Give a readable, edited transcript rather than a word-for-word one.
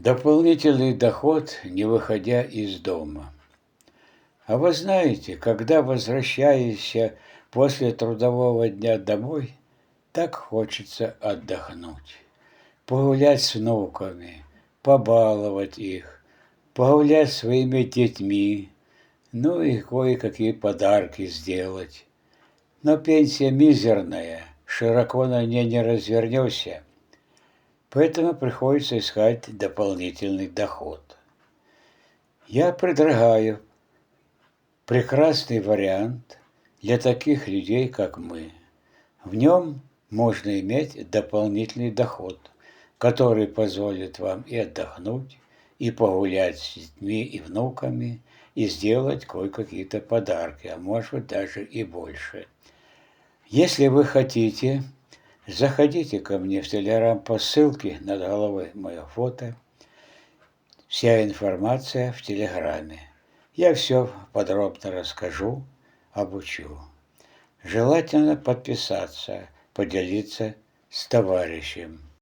Дополнительный доход, не выходя из дома. А вы знаете, когда возвращаешься после трудового дня домой, так хочется отдохнуть, погулять с внуками, побаловать их, погулять с своими детьми, ну и кое-какие подарки сделать. Но пенсия мизерная, широко на ней не развернешься, поэтому приходится искать дополнительный доход. Я предлагаю прекрасный вариант для таких людей, как мы. В нем можно иметь дополнительный доход, который позволит вам и отдохнуть, и погулять с детьми и внуками, и сделать кое-какие-то подарки, а может быть даже и больше. Если вы хотите, заходите ко мне в Телеграм по ссылке над головой мое фото. Вся информация в Телеграме. Я все подробно расскажу, обучу. Желательно подписаться, поделиться с товарищем.